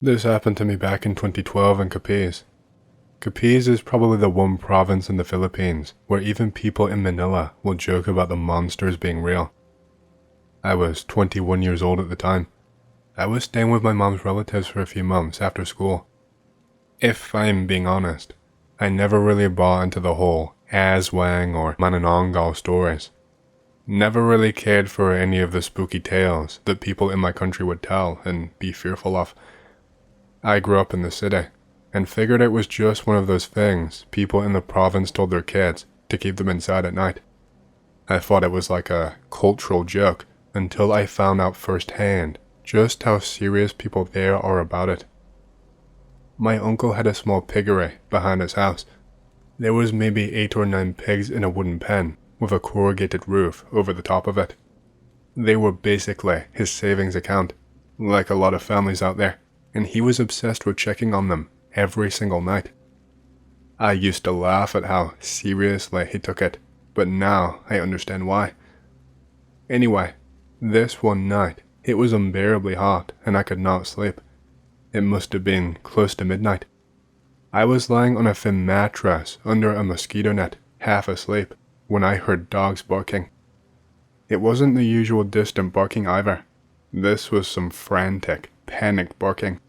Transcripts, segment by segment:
This happened to me back in 2012 in Capiz. Capiz is probably the one province in the Philippines where even people in Manila will joke about the monsters being real. I was 21 years old at the time. I was staying with my mom's relatives for a few months after school. If I'm being honest, I never really bought into the whole Aswang or Manananggal stories. Never really cared for any of the spooky tales that people in my country would tell and be fearful of. I grew up in the city, and figured it was just one of those things people in the province told their kids to keep them inside at night. I thought it was like a cultural joke until I found out firsthand just how serious people there are about it. My uncle had a small piggery behind his house. There was maybe 8 or 9 pigs in a wooden pen with a corrugated roof over the top of it. They were basically his savings account, like a lot of families out there, and he was obsessed with checking on them every single night. I used to laugh at how seriously he took it, but now I understand why. Anyway, this one night, it was unbearably hot and I could not sleep. It must have been close to midnight. I was lying on a thin mattress under a mosquito net, half asleep, when I heard dogs barking. It wasn't the usual distant barking either. This was some frantic, panicked barking.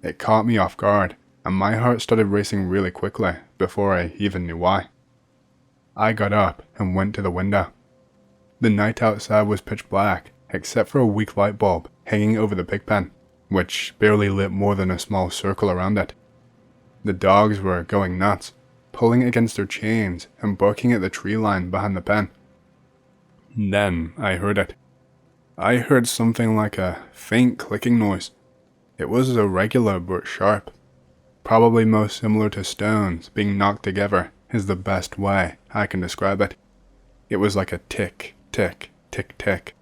It caught me off guard, and my heart started racing really quickly before I even knew why. I got up and went to the window. The night outside was pitch black, except for a weak light bulb hanging over the pig pen, which barely lit more than a small circle around it. The dogs were going nuts, pulling against their chains and barking at the tree line behind the pen. Then I heard it. I heard something like a faint clicking noise. It was irregular but sharp. Probably most similar to stones being knocked together is the best way I can describe it. It was like a tick, tick, tick, tick.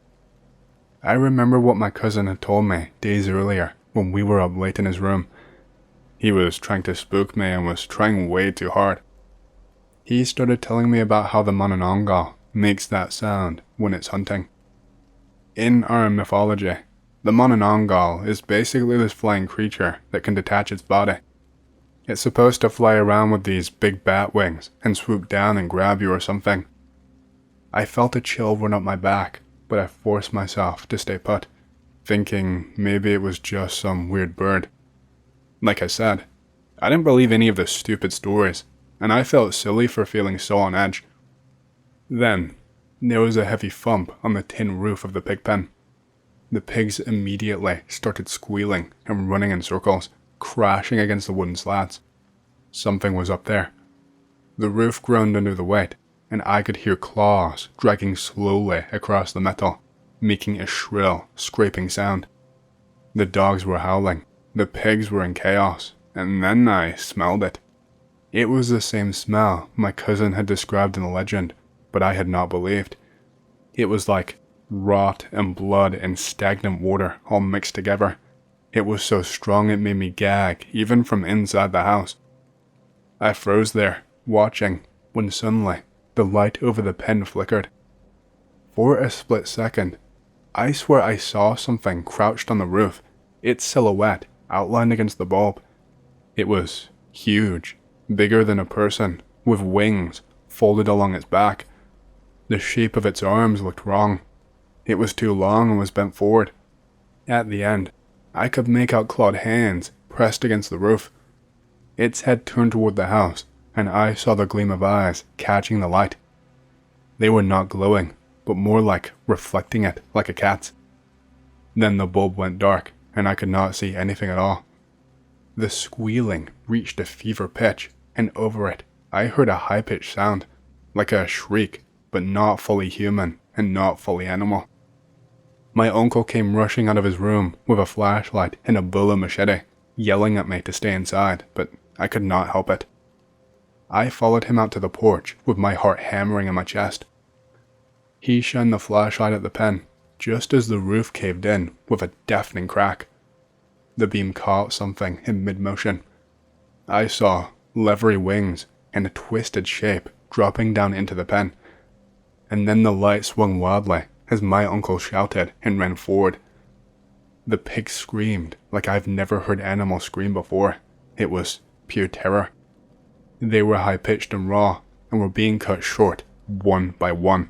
I remember what my cousin had told me days earlier when we were up late in his room. He was trying to spook me and was trying way too hard. He started telling me about how the Manananggal makes that sound when it's hunting. In our mythology, the Manananggal is basically this flying creature that can detach its body. It's supposed to fly around with these big bat wings and swoop down and grab you or something. I felt a chill run up my back, but I forced myself to stay put, thinking maybe it was just some weird bird. Like I said, I didn't believe any of the stupid stories, and I felt silly for feeling so on edge. Then, there was a heavy thump on the tin roof of the pig pen. The pigs immediately started squealing and running in circles, crashing against the wooden slats. Something was up there. The roof groaned under the weight, and I could hear claws dragging slowly across the metal, making a shrill, scraping sound. The dogs were howling, the pigs were in chaos, and then I smelled it. It was the same smell my cousin had described in the legend, but I had not believed. It was like rot and blood and stagnant water all mixed together. It was so strong it made me gag even from inside the house. I froze there, watching, when suddenly the light over the pen flickered. For a split second, I swear I saw something crouched on the roof, its silhouette outlined against the bulb. It was huge, bigger than a person, with wings folded along its back. The shape of its arms looked wrong. It was too long and was bent forward. At the end, I could make out clawed hands pressed against the roof. Its head turned toward the house, and I saw the gleam of eyes catching the light. They were not glowing, but more like reflecting it, like a cat's. Then the bulb went dark, and I could not see anything at all. The squealing reached a fever pitch, and over it, I heard a high-pitched sound, like a shriek, but not fully human and not fully animal. My uncle came rushing out of his room with a flashlight and a bull and machete, yelling at me to stay inside, but I could not help it. I followed him out to the porch with my heart hammering in my chest. He shined the flashlight at the pen, just as the roof caved in with a deafening crack. The beam caught something in mid-motion. I saw leathery wings and a twisted shape dropping down into the pen. And then the light swung wildly as my uncle shouted and ran forward. The pig screamed like I've never heard animals scream before. It was pure terror. They were high-pitched and raw, and were being cut short, one by one.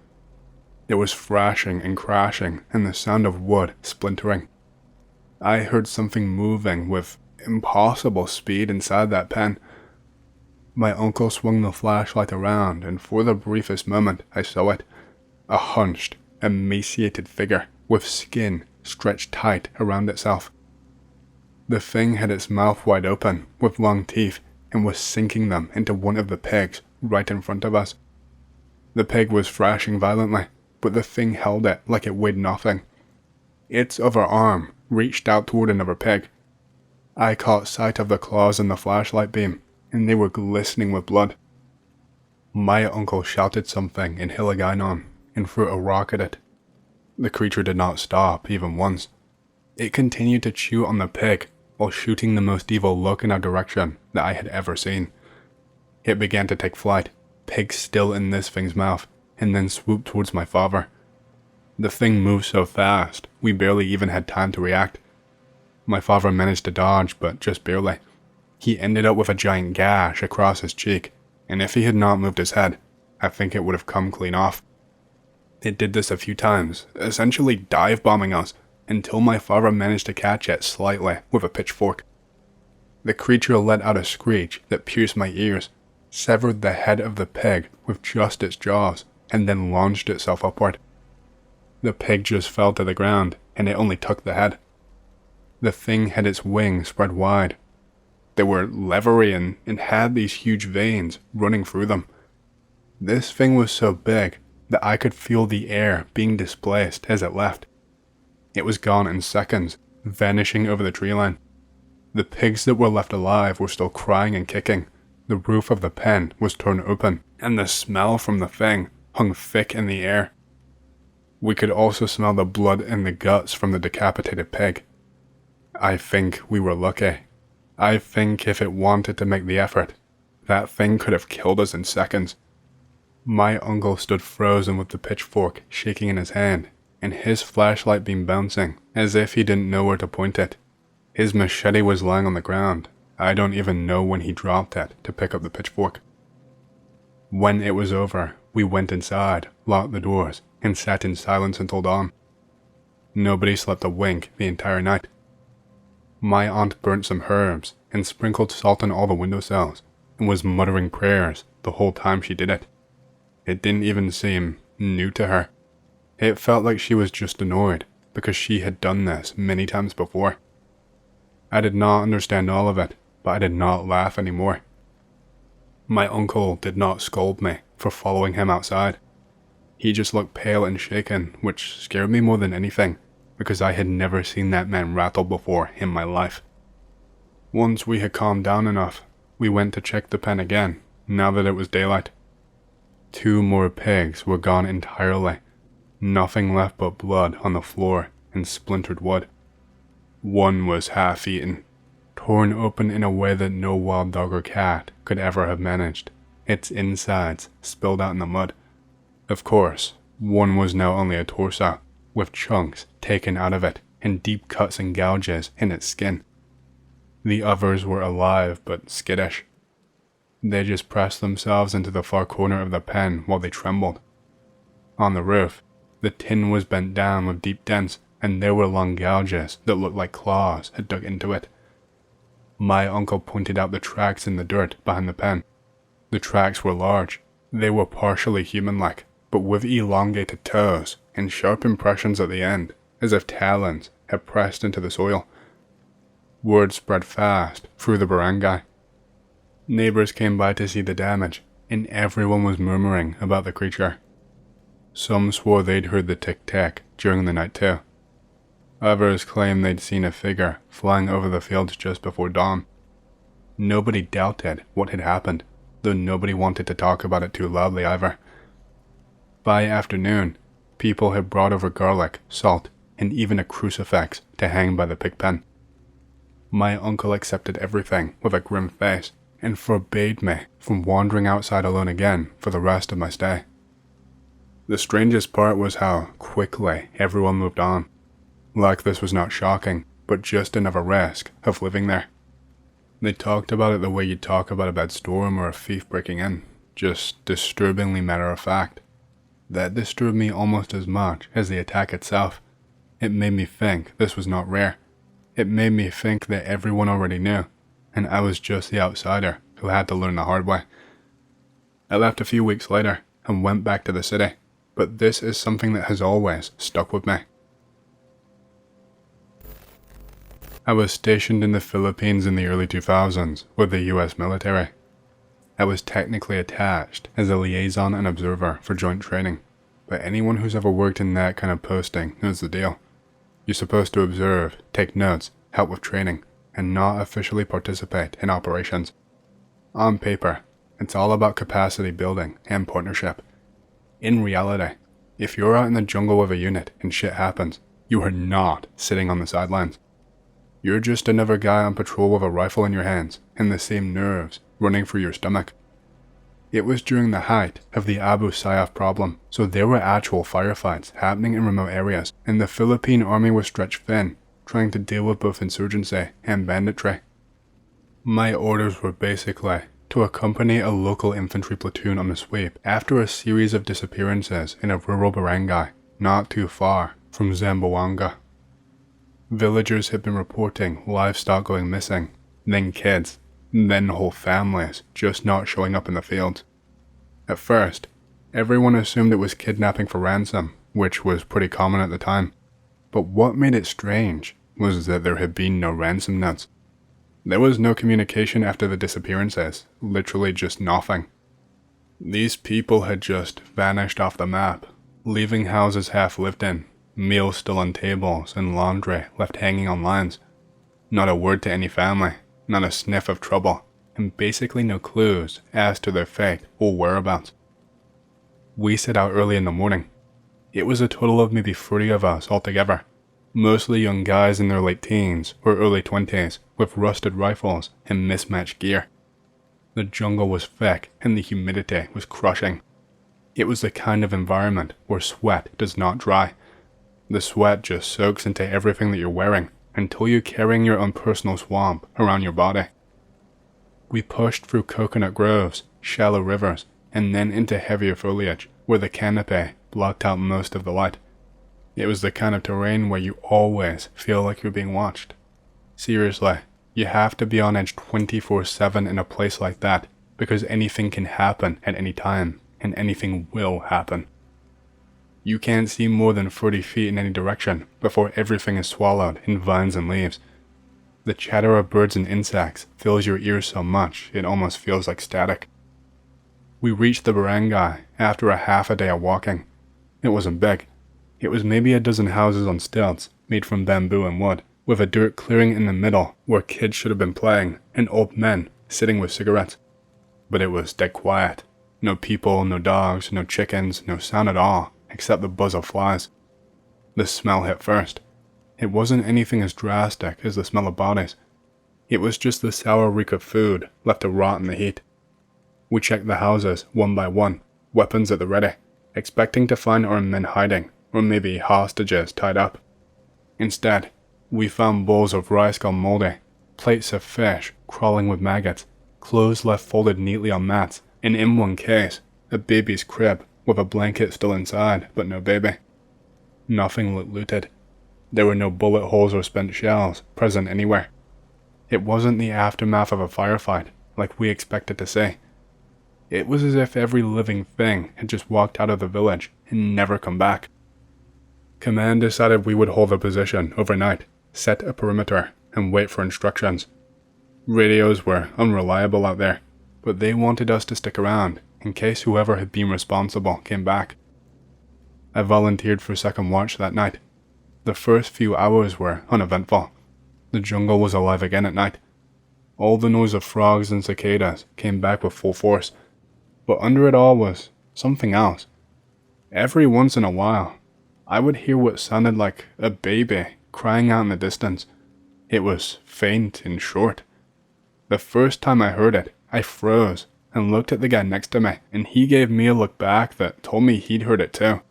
There was thrashing and crashing, and the sound of wood splintering. I heard something moving with impossible speed inside that pen. My uncle swung the flashlight around, and for the briefest moment I saw it. A hunched, emaciated figure, with skin stretched tight around itself. The thing had its mouth wide open, with long teeth, and was sinking them into one of the pigs right in front of us. The pig was thrashing violently, but the thing held it like it weighed nothing. Its other arm reached out toward another pig. I caught sight of the claws in the flashlight beam, and they were glistening with blood. My uncle shouted something in Hiligaynon and threw a rock at it. The creature did not stop even once. It continued to chew on the pig while shooting the most evil look in our direction that I had ever seen. It began to take flight, pig still in this thing's mouth, and then swooped towards my father. The thing moved so fast, we barely even had time to react. My father managed to dodge, but just barely. He ended up with a giant gash across his cheek, and if he had not moved his head, I think it would have come clean off. It did this a few times, essentially dive-bombing us, until my father managed to catch it slightly with a pitchfork. The creature let out a screech that pierced my ears, severed the head of the pig with just its jaws, and then launched itself upward. The pig just fell to the ground, and it only took the head. The thing had its wings spread wide. They were leathery and had these huge veins running through them. This thing was so big that I could feel the air being displaced as it left. It was gone in seconds, vanishing over the tree line. The pigs that were left alive were still crying and kicking. The roof of the pen was torn open, and the smell from the thing hung thick in the air. We could also smell the blood and the guts from the decapitated pig. I think we were lucky. I think if it wanted to make the effort, that thing could have killed us in seconds. My uncle stood frozen with the pitchfork shaking in his hand, and his flashlight beam bouncing, as if he didn't know where to point it. His machete was lying on the ground. I don't even know when he dropped it to pick up the pitchfork. When it was over, we went inside, locked the doors, and sat in silence until dawn. Nobody slept a wink the entire night. My aunt burnt some herbs and sprinkled salt on all the windowsills, and was muttering prayers the whole time she did it. It didn't even seem new to her. It felt like she was just annoyed because she had done this many times before. I did not understand all of it, but I did not laugh anymore. My uncle did not scold me for following him outside. He just looked pale and shaken, which scared me more than anything, because I had never seen that man rattle before in my life. Once we had calmed down enough, we went to check the pen again, now that it was daylight. 2 more pigs were gone entirely, nothing left but blood on the floor and splintered wood. One was half-eaten, torn open in a way that no wild dog or cat could ever have managed, its insides spilled out in the mud. Of course, one was now only a torso, with chunks taken out of it and deep cuts and gouges in its skin. The others were alive but skittish. They just pressed themselves into the far corner of the pen while they trembled. On the roof, the tin was bent down with deep dents, and there were long gouges that looked like claws had dug into it. My uncle pointed out the tracks in the dirt behind the pen. The tracks were large. They were partially human-like, but with elongated toes and sharp impressions at the end, as if talons had pressed into the soil. Word spread fast through the barangay. Neighbors came by to see the damage, and everyone was murmuring about the creature. Some swore they'd heard the tic-tac during the night too. Others claimed they'd seen a figure flying over the fields just before dawn. Nobody doubted what had happened, though nobody wanted to talk about it too loudly either. By afternoon, people had brought over garlic, salt, and even a crucifix to hang by the pig pen. My uncle accepted everything with a grim face, and forbade me from wandering outside alone again for the rest of my stay. The strangest part was how quickly everyone moved on. Like this was not shocking, but just another risk of living there. They talked about it the way you'd talk about a bad storm or a thief breaking in, just disturbingly matter of fact. That disturbed me almost as much as the attack itself. It made me think this was not rare. It made me think that everyone already knew, and I was just the outsider who had to learn the hard way. I left a few weeks later and went back to the city, but this is something that has always stuck with me. I was stationed in the Philippines in the early 2000s with the US military. I was technically attached as a liaison and observer for joint training, but anyone who's ever worked in that kind of posting knows the deal. You're supposed to observe, take notes, help with training, and not officially participate in operations. On paper, it's all about capacity building and partnership. In reality, if you're out in the jungle with a unit and shit happens, you are not sitting on the sidelines. You're just another guy on patrol with a rifle in your hands and the same nerves running through your stomach. It was during the height of the Abu Sayyaf problem, so there were actual firefights happening in remote areas, and the Philippine army was stretched thin, trying to deal with both insurgency and banditry. My orders were basically to accompany a local infantry platoon on a sweep after a series of disappearances in a rural barangay not too far from Zamboanga. Villagers had been reporting livestock going missing, then kids, then whole families just not showing up in the fields. At first, everyone assumed it was kidnapping for ransom, which was pretty common at the time. But what made it strange was that there had been no ransom notes. There was no communication after the disappearances, literally just nothing. These people had just vanished off the map, leaving houses half lived in, meals still on tables, and laundry left hanging on lines. Not a word to any family, not a sniff of trouble, and basically no clues as to their fate or whereabouts. We set out early in the morning. It was a total of maybe 30 of us altogether, mostly young guys in their late teens or early 20s with rusted rifles and mismatched gear. The jungle was thick and the humidity was crushing. It was the kind of environment where sweat does not dry. The sweat just soaks into everything that you're wearing until you're carrying your own personal swamp around your body. We pushed through coconut groves, shallow rivers, and then into heavier foliage where the canopy blocked out most of the light. It was the kind of terrain where you always feel like you're being watched. Seriously, you have to be on edge 24/7 in a place like that because anything can happen at any time, and anything will happen. You can't see more than 30 feet in any direction before everything is swallowed in vines and leaves. The chatter of birds and insects fills your ears so much it almost feels like static. We reached the barangay after a half a day of walking. It wasn't big. It was maybe a dozen houses on stilts made from bamboo and wood, with a dirt clearing in the middle where kids should have been playing and old men sitting with cigarettes. But it was dead quiet. No people, no dogs, no chickens, no sound at all, except the buzz of flies. The smell hit first. It wasn't anything as drastic as the smell of bodies. It was just the sour reek of food left to rot in the heat. We checked the houses one by one, weapons at the ready, expecting to find armed men hiding, or maybe hostages tied up. Instead, we found bowls of rice gone moldy, plates of fish crawling with maggots, clothes left folded neatly on mats, and in one case, a baby's crib with a blanket still inside, but no baby. Nothing looked looted. There were no bullet holes or spent shells present anywhere. It wasn't the aftermath of a firefight, like we expected to see. It was as if every living thing had just walked out of the village and never come back. Command decided we would hold a position overnight, set a perimeter, and wait for instructions. Radios were unreliable out there, but they wanted us to stick around in case whoever had been responsible came back. I volunteered for second watch that night. The first few hours were uneventful. The jungle was alive again at night. All the noise of frogs and cicadas came back with full force, but under it all was something else. Every once in a while, I would hear what sounded like a baby crying out in the distance. It was faint and short. The first time I heard it, I froze and looked at the guy next to me, and he gave me a look back that told me he'd heard it too.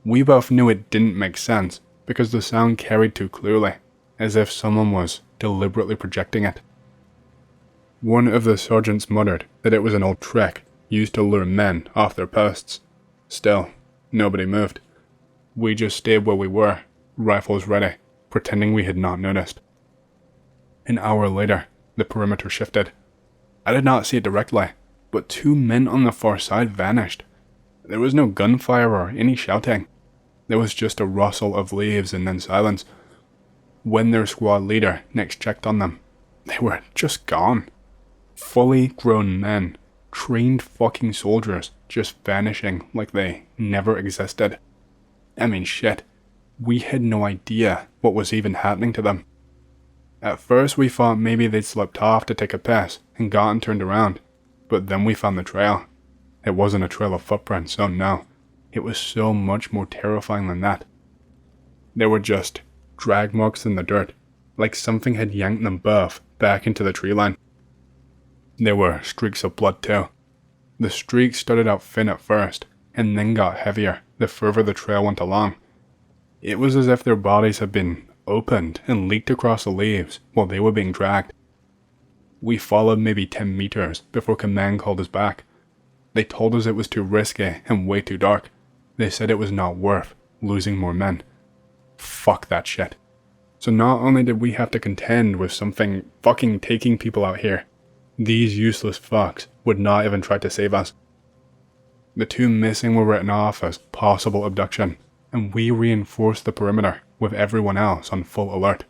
We both knew it didn't make sense because the sound carried too clearly, as if someone was deliberately projecting it. One of the sergeants muttered that it was an old trick used to lure men off their posts. Still, nobody moved. We just stayed where we were, rifles ready, pretending we had not noticed. An hour later, the perimeter shifted. I did not see it directly, but 2 men on the far side vanished. There was no gunfire or any shouting. There was just a rustle of leaves and then silence. When their squad leader next checked on them, they were just gone. Fully grown men, trained fucking soldiers, just vanishing like they never existed. I mean shit, we had no idea what was even happening to them. At first we thought maybe they'd slipped off to take a piss and gotten turned around, but then we found the trail. It wasn't a trail of footprints, oh no. It was so much more terrifying than that. There were just drag marks in the dirt, like something had yanked them both back into the tree line. There were streaks of blood too. The streaks started out thin at first, and then got heavier the further the trail went along. It was as if their bodies had been opened and leaked across the leaves while they were being dragged. We followed maybe 10 meters before command called us back. They told us it was too risky and way too dark. They said it was not worth losing more men. Fuck that shit. So not only did we have to contend with something fucking taking people out here, these useless fucks would not even try to save us. The 2 missing were written off as possible abduction, and we reinforced the perimeter with everyone else on full alert.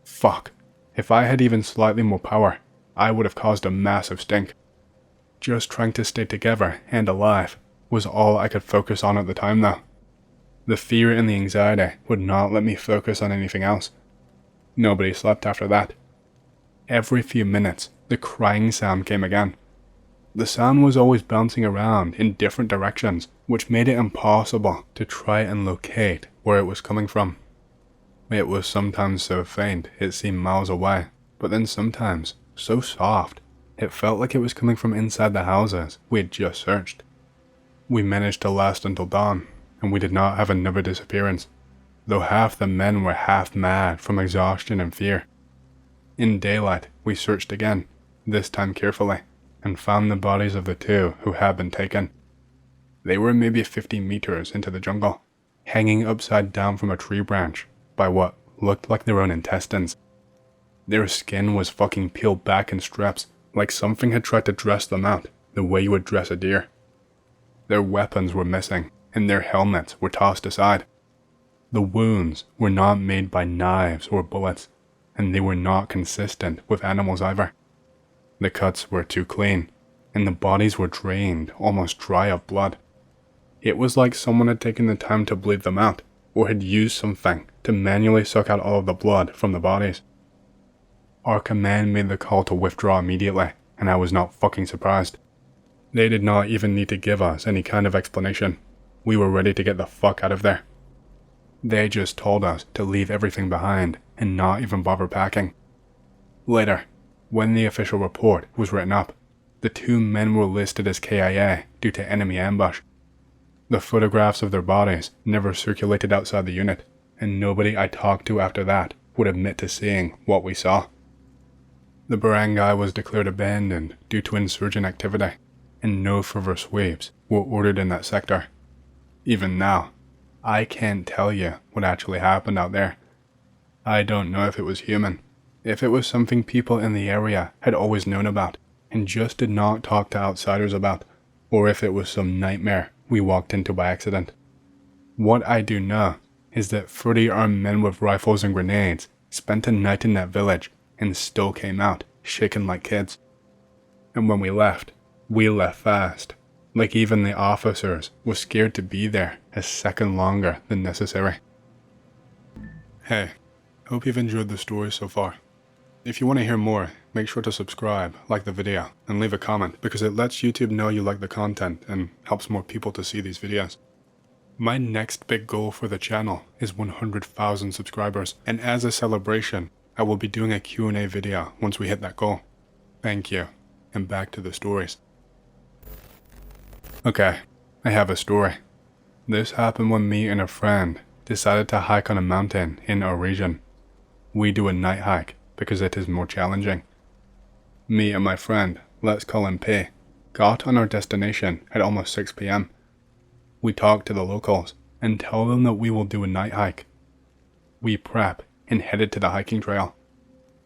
Fuck. If I had even slightly more power, I would have caused a massive stink. Just trying to stay together and alive was all I could focus on at the time though. The fear and the anxiety would not let me focus on anything else. Nobody slept after that. Every few minutes, the crying sound came again. The sound was always bouncing around in different directions, which made it impossible to try and locate where it was coming from. It was sometimes so faint it seemed miles away, but then sometimes so soft it felt like it was coming from inside the houses we had just searched. We managed to last until dawn, and we did not have another disappearance, though half the men were half mad from exhaustion and fear. In daylight, we searched again, this time carefully, and found the bodies of the 2 who had been taken. They were maybe 50 meters into the jungle, hanging upside down from a tree branch by what looked like their own intestines. Their skin was fucking peeled back in strips, like something had tried to dress them out the way you would dress a deer. Their weapons were missing, and their helmets were tossed aside. The wounds were not made by knives or bullets, and they were not consistent with animals either. The cuts were too clean, and the bodies were drained, almost dry of blood. It was like someone had taken the time to bleed them out, or had used something to manually suck out all of the blood from the bodies. Our command made the call to withdraw immediately, and I was not fucking surprised. They did not even need to give us any kind of explanation. We were ready to get the fuck out of there. They just told us to leave everything behind and not even bother packing. Later, when the official report was written up, the 2 men were listed as KIA due to enemy ambush. The photographs of their bodies never circulated outside the unit, and nobody I talked to after that would admit to seeing what we saw. The barangay was declared abandoned due to insurgent activity, and no further sweeps were ordered in that sector. Even now, I can't tell you what actually happened out there. I don't know if it was human, if it was something people in the area had always known about and just did not talk to outsiders about, or if it was some nightmare we walked into by accident. What I do know is that 30 armed men with rifles and grenades spent a night in that village and still came out shaken like kids. And when we left fast, like even the officers were scared to be there a second longer than necessary. Hey, hope you've enjoyed the story so far. If you want to hear more, make sure to subscribe, like the video, and leave a comment because it lets YouTube know you like the content and helps more people to see these videos. My next big goal for the channel is 100,000 subscribers, and as a celebration, I will be doing a Q&A video once we hit that goal. Thank you, and back to the stories. Okay, I have a story. This happened when me and a friend decided to hike on a mountain in our region. we do a night hike because it is more challenging. Me and my friend, let's call him P, got on our destination at almost 6 p.m. We talk to the locals and tell them that we will do a night hike. We prep and headed to the hiking trail.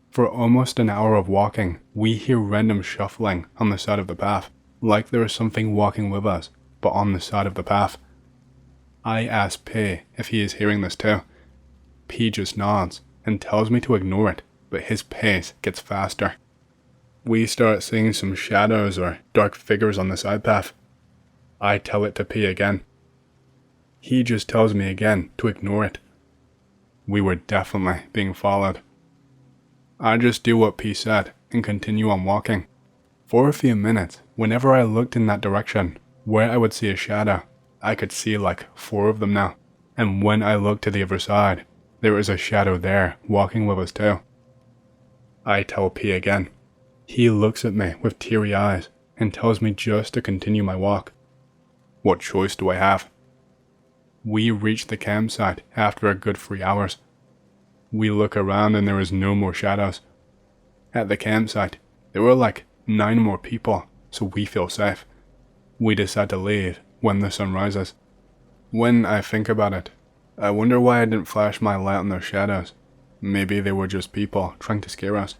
For almost an hour of walking, we hear random shuffling on the side of the path, like there is something walking with us, but on the side of the path. I ask P if he is hearing this too. P just nods and tells me to ignore it, but his pace gets faster. We start seeing some shadows or dark figures on the side path. I tell it to P again. He just tells me again to ignore it. We were definitely being followed. I just do what P said and continue on walking. For a few minutes, whenever I looked in that direction, where I would see a shadow, I could see like 4 of them now. And when I looked to the other side, there is a shadow there walking with us too. I tell P again. He looks at me with teary eyes and tells me just to continue my walk. What choice do I have? We reach the campsite after a good 3 hours. We look around and there is no more shadows. At the campsite, there were like 9 more people, so we feel safe. We decide to leave when the sun rises. When I think about it, I wonder why I didn't flash my light on those shadows. Maybe they were just people trying to scare us.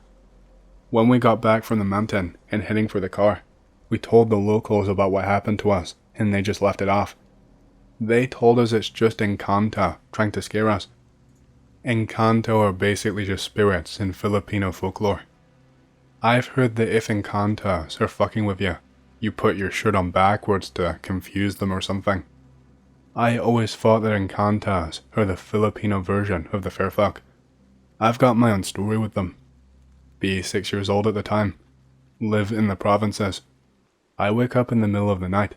When we got back from the mountain and heading for the car, we told the locals about what happened to us and they just left it off. They told us it's just Engkanto trying to scare us. Engkanto are basically just spirits in Filipino folklore. I've heard that if Engkantos are fucking with you, you put your shirt on backwards to confuse them or something. I always thought that Engkantos are the Filipino version of the fair folk. I've got my own story with them. Be 6 years old at the time. Live in the provinces. I wake up in the middle of the night.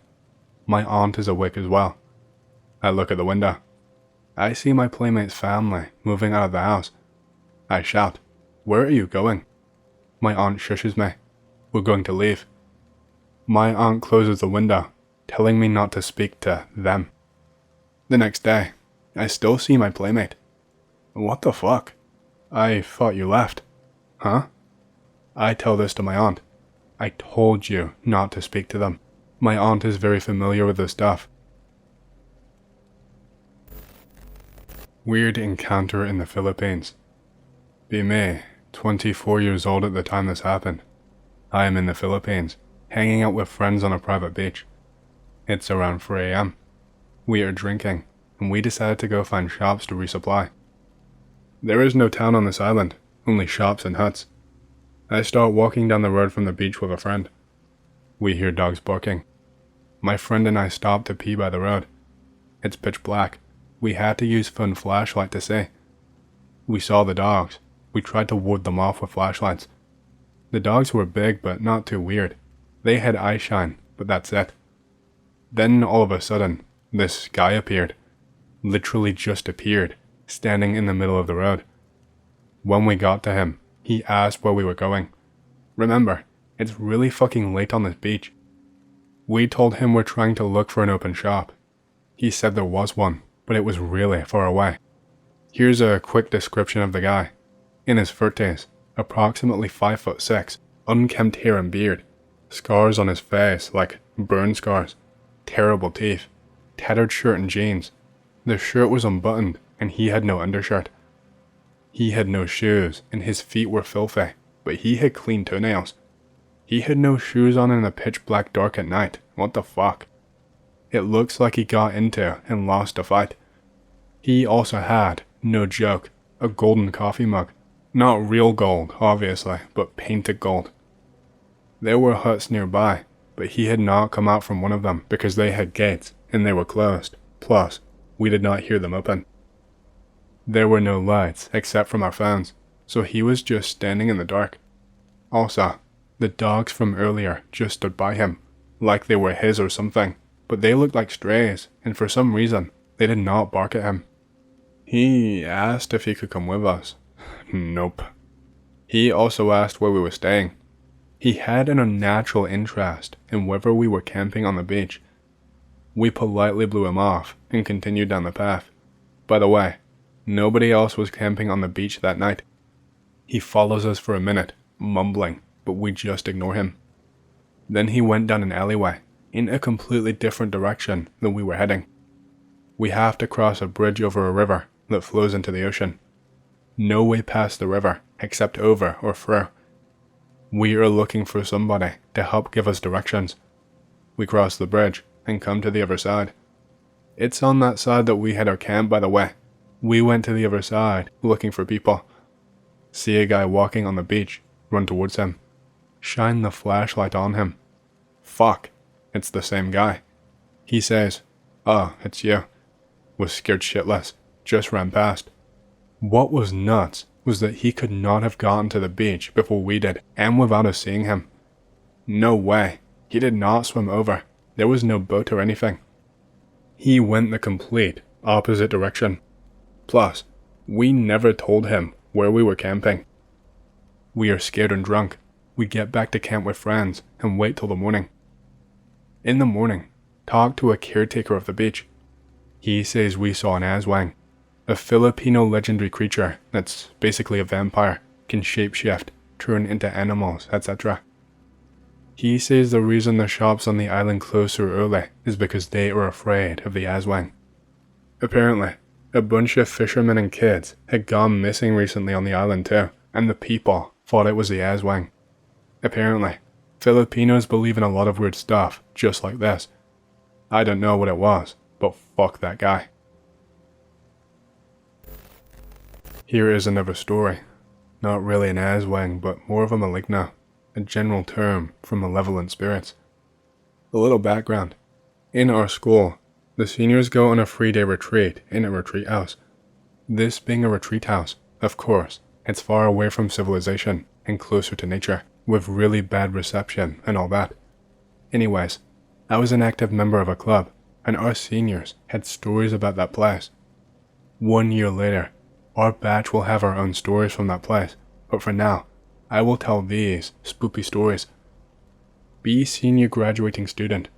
My aunt is awake as well. I look at the window. I see my playmate's family moving out of the house. I shout, "Where are you going?" My aunt shushes me. "We're going to leave." My aunt closes the window, telling me not to speak to them. The next day, I still see my playmate. "What the fuck? I thought you left." "Huh?" I tell this to my aunt. "I told you not to speak to them." My aunt is very familiar with this stuff. Weird encounter in the Philippines. Be me, 24 years old at the time this happened. I am in the Philippines, hanging out with friends on a private beach. It's around 3 a.m. We are drinking, and we decided to go find shops to resupply. There is no town on this island, only shops and huts. I start walking down the road from the beach with a friend. We hear dogs barking. My friend and I stop to pee by the road. It's pitch black. We had to use phone flashlight to see. We saw the dogs. We tried to ward them off with flashlights. The dogs were big but not too weird. They had eye shine, but that's it. Then all of a sudden, this guy appeared. Literally just appeared, standing in the middle of the road. When we got to him, he asked where we were going. Remember, it's really fucking late on this beach. We told him we're trying to look for an open shop. He said there was one, but it was really far away. Here's a quick description of the guy. In his 30s, approximately 5'6", unkempt hair and beard, scars on his face like burn scars, terrible teeth, tattered shirt and jeans. The shirt was unbuttoned and he had no undershirt. He had no shoes and his feet were filthy, but he had clean toenails. He had no shoes on in the pitch black dark at night. What the fuck? It looks like he got into and lost a fight. He also had, no joke, a golden coffee mug. Not real gold, obviously, but painted gold. There were huts nearby, but he had not come out from one of them because they had gates and they were closed. Plus, we did not hear them open. There were no lights except from our phones, so he was just standing in the dark. Also, the dogs from earlier just stood by him, like they were his or something, but they looked like strays, and for some reason, they did not bark at him. He asked if he could come with us. Nope. He also asked where we were staying. He had an unnatural interest in whether we were camping on the beach. We politely blew him off and continued down the path. By the way, nobody else was camping on the beach that night. He follows us for a minute, mumbling, but we just ignore him. Then he went down an alleyway, in a completely different direction than we were heading. We have to cross a bridge over a river that flows into the ocean. No way past the river, except over or through. We are looking for somebody to help give us directions. We cross the bridge and come to the other side. It's on that side that we had our camp, by the way. We went to the other side, looking for people. See a guy walking on the beach, run towards him. Shine the flashlight on him. Fuck, it's the same guy. He says, "Oh, it's you." Was scared shitless, just ran past. What was nuts was that he could not have gotten to the beach before we did, and without us seeing him. No way, he did not swim over. There was no boat or anything. He went the complete opposite direction. Plus, we never told him where we were camping. We are scared and drunk. We get back to camp with friends and wait till the morning. In the morning, talk to a caretaker of the beach. He says we saw an Aswang, a Filipino legendary creature that's basically a vampire, can shapeshift, turn into animals, etc. He says the reason the shops on the island close so early is because they are afraid of the Aswang. Apparently, a bunch of fishermen and kids had gone missing recently on the island too, and the people thought it was the Aswang. Apparently, Filipinos believe in a lot of weird stuff just like this. I don't know what it was, but fuck that guy. Here is another story. Not really an Aswang, but more of a Maligno, a general term for malevolent spirits. A little background. In our school, the seniors go on a 3-day retreat in a retreat house. This being a retreat house, of course, it's far away from civilization and closer to nature, with really bad reception and all that. Anyways, I was an active member of a club, and our seniors had stories about that place. 1 year later, our batch will have our own stories from that place, but for now, I will tell these spoopy stories. Be senior graduating student.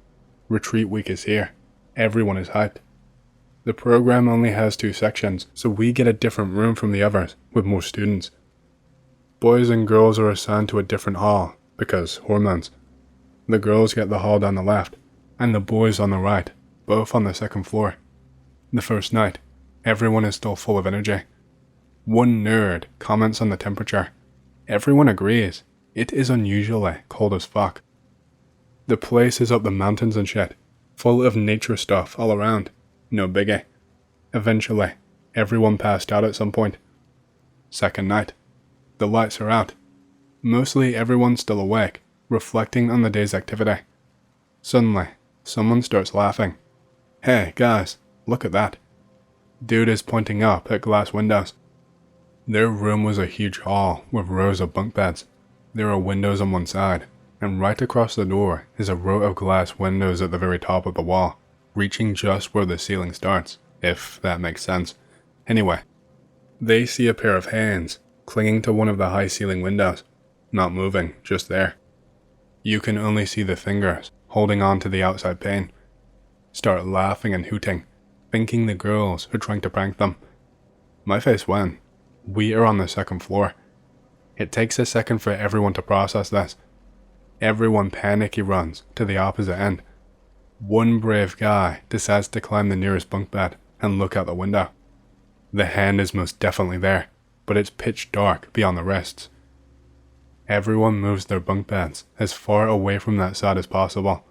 Retreat week is here. Everyone is hyped. The program only has 2 sections, so we get a different room from the others, with more students. Boys and girls are assigned to a different hall, because hormones. The girls get the hall down the left, and the boys on the right, both on the 2nd floor. The first night, everyone is still full of energy. One nerd comments on the temperature. Everyone agrees, it is unusually cold as fuck. The place is up the mountains and shit, full of nature stuff all around, no biggie. Eventually, everyone passed out at some point. Second night, the lights are out. Mostly everyone's still awake, reflecting on the day's activity. Suddenly, someone starts laughing. Hey guys, look at that. Dude is pointing up at glass windows. Their room was a huge hall with rows of bunk beds. There are windows on one side, and right across the door is a row of glass windows at the very top of the wall, reaching just where the ceiling starts, if that makes sense. Anyway, they see a pair of hands clinging to one of the high ceiling windows, not moving, just there. You can only see the fingers holding on to the outside pane. Start laughing and hooting, thinking the girls are trying to prank them. My face went. We are on the 2nd floor. It takes a second for everyone to process this. Everyone panicky runs to the opposite end. One brave guy decides to climb the nearest bunk bed and look out the window. The hand is most definitely there, but it's pitch dark beyond the wrists. Everyone moves their bunk beds as far away from that side as possible.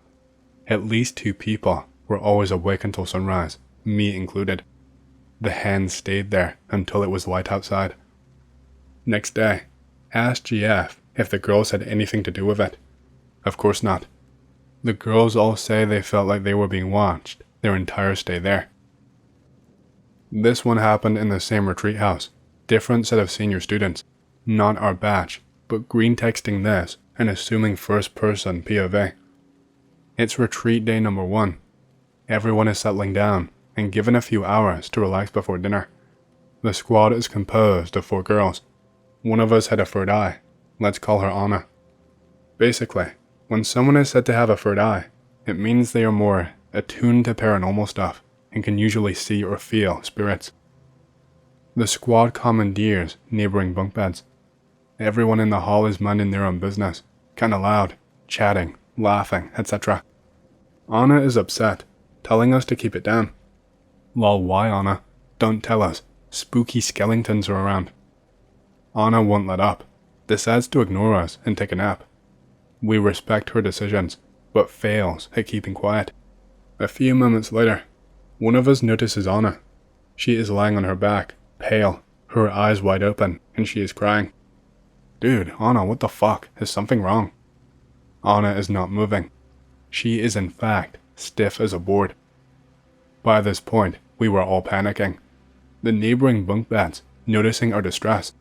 At least 2 people were always awake until sunrise, me included. The hand stayed there until it was light outside. Next day, asked GF if the girls had anything to do with it. Of course not. The girls all say they felt like they were being watched their entire stay there. This one happened in the same retreat house, different set of senior students, not our batch, but green texting this and assuming first person POV. It's retreat day number 1. Everyone is settling down and given a few hours to relax before dinner. The squad is composed of 4 girls. One of us had a 3rd eye. Let's call her Anna. Basically, when someone is said to have a 3rd eye, it means they are more attuned to paranormal stuff and can usually see or feel spirits. The squad commandeers neighboring bunk beds. Everyone in the hall is minding their own business, kinda loud, chatting, laughing, etc. Anna is upset, telling us to keep it down. Lol, why Anna? Don't tell us. Spooky skeletons are around. Anna won't let up, decides to ignore us and take a nap. We respect her decisions, but fails at keeping quiet. A few moments later, one of us notices Anna. She is lying on her back, pale, her eyes wide open, and she is crying. Dude, Anna, what the fuck? Is something wrong? Anna is not moving. She is in fact stiff as a board. By this point, we were all panicking. The neighboring bunk beds, noticing our distress.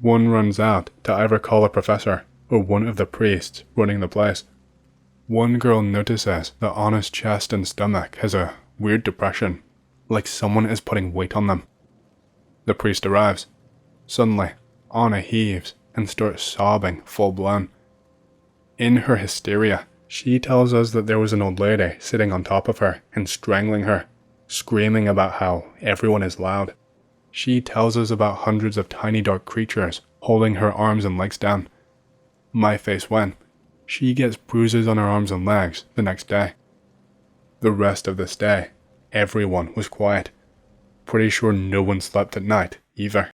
One runs out to either call a professor or one of the priests running the place. One girl notices that Anna's chest and stomach has a weird depression, like someone is putting weight on them. The priest arrives. Suddenly, Anna heaves and starts sobbing full blown. In her hysteria, she tells us that there was an old lady sitting on top of her and strangling her, screaming about how everyone is loud. She tells us about hundreds of tiny dark creatures holding her arms and legs down. My face went. She gets bruises on her arms and legs the next day. The rest of this day, everyone was quiet. Pretty sure no one slept at night either.